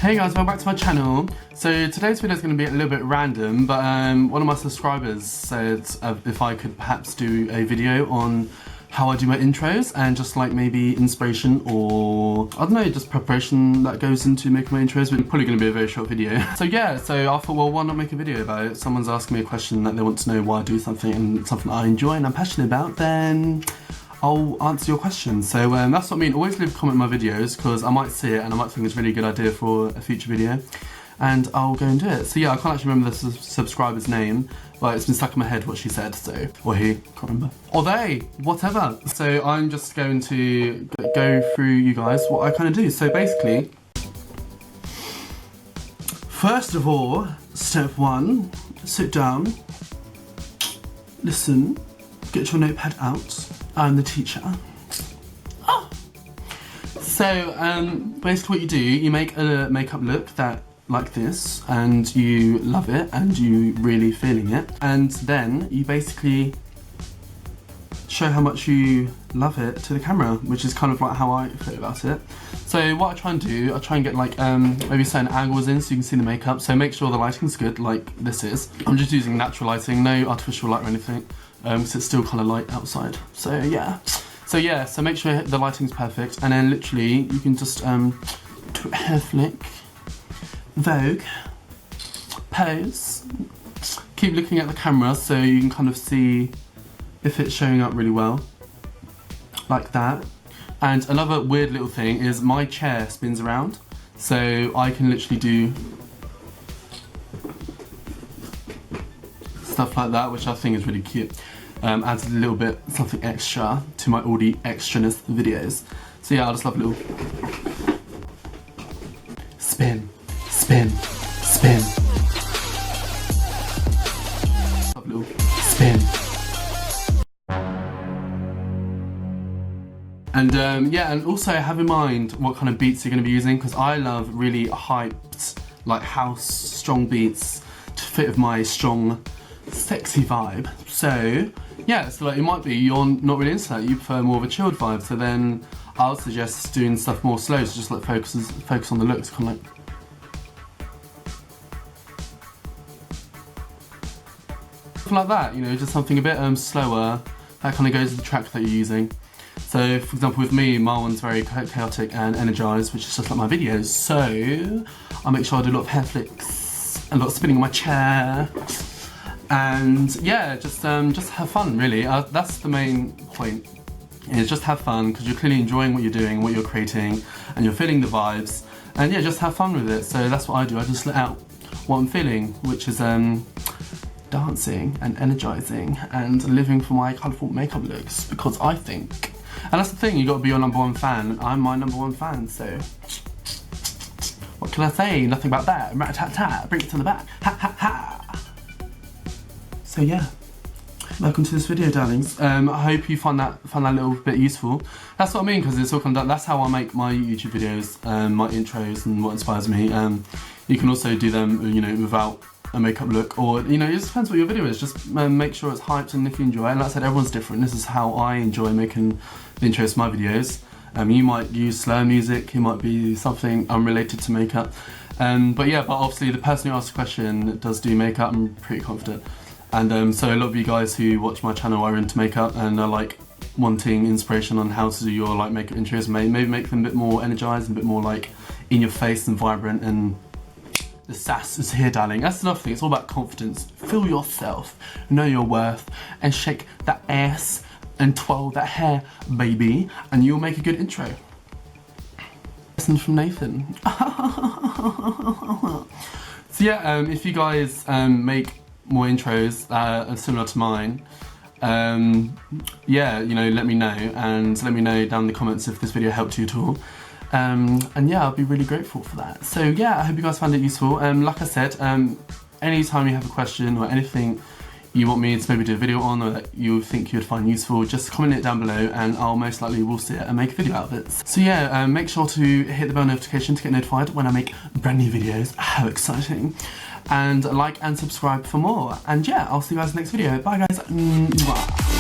Hey guys, welcome back to my channel. So today's video is going to be a little bit random, but one of my subscribers said if I could perhaps do a video on how I do my intros and just like maybe inspiration or I don't know, just preparation that goes into making my intros. It's probably going to be a very short video. So yeah, so I thought, well, why not make a video about it? Someone's asking me a question that they want to know why I do something and something that I enjoy and I'm passionate about, then I'll answer your questions. So that's what I mean. Always leave a comment in my videos because I might see it and I might think it's a really good idea for a future video and I'll go and do it. So yeah, I can't actually remember the subscriber's name, but it's been stuck in my head what she said, so, or he, can't remember. Or they, whatever. So I'm just going to go through you guys what I kind of do. So basically, first of all, step one, sit down, listen, get your notepad out. I'm the teacher. Oh. So basically what you do, you make a makeup look that like this and you love it and you really feeling it, and then you basically show how much you love it to the camera, which is kind of like how I feel about it. So what I try and do, I try and get like maybe certain angles in so you can see the makeup, so make sure the lighting's good like this is. I'm just using natural lighting, no artificial light or anything. Because it's still kind of light outside. So yeah, so make sure the lighting's perfect, and then literally you can just do a hair flick, Vogue, pose, keep looking at the camera so you can kind of see if it's showing up really well, like that. And another weird little thing is my chair spins around, so I can literally do stuff like that, which I think is really cute. Adds a little bit something extra to my already extraness videos. So yeah, I just love a little spin, spin, spin. Love a little spin. And yeah, and also have in mind what kind of beats you're going to be using, because I love really hyped, like house, strong beats to fit with my strong, sexy vibe. So yeah, so like it might be you're not really into that, you prefer more of a chilled vibe, so then I would suggest doing stuff more slow, so just like focus on the looks, kind of like that, you know, just something a bit slower that kind of goes with the track that you're using. So for example with me, my one's very chaotic and energized, which is just like my videos, so I make sure I do a lot of hair flicks, a lot of spinning on my chair. And yeah, just have fun really. That's the main point, is just have fun, because you're clearly enjoying what you're doing, what you're creating, and you're feeling the vibes. And yeah, just have fun with it. So that's what I do, I just let out what I'm feeling, which is dancing and energizing and living for my colourful makeup looks, because I think, and that's the thing, you got to be your #1 fan, and I'm my #1 fan, so what can I say? Nothing about that. Rat-tat-tat, bring it to the back, ha ha ha. So yeah, welcome to this video, darlings. I hope you find that a little bit useful. That's what I mean, because it's all kind of, that's how I make my YouTube videos, my intros and what inspires me. You can also do them, you know, without a makeup look, or you know, it just depends what your video is. Just make sure it's hyped, and if you enjoy it. And like I said, everyone's different. This is how I enjoy making the intros to my videos. You might use slow music, you might be something unrelated to makeup. But yeah, but obviously the person who asked the question does do makeup. I'm pretty confident. And so a lot of you guys who watch my channel are into makeup and are like wanting inspiration on how to do your like makeup intros, maybe make them a bit more energized and a bit more like in your face and vibrant, and the sass is here, darling. That's another thing, it's all about confidence. Feel yourself, know your worth, and shake that ass and twirl that hair, baby, and you'll make a good intro. Listen from Nathan. So yeah, if you guys make more intros similar to mine, yeah, you know, let me know, and let me know down in the comments if this video helped you at all. And yeah, I'll be really grateful for that. So yeah, I hope you guys found it useful. Like I said, anytime you have a question or anything you want me to maybe do a video on, or that you think you'd find useful, just comment it down below and I'll most likely will see it and make a video out of it. So yeah, make sure to hit the bell notification to get notified when I make brand new videos. How exciting. And like and subscribe for more. And yeah, I'll see you guys in the next video. Bye guys. Mwah.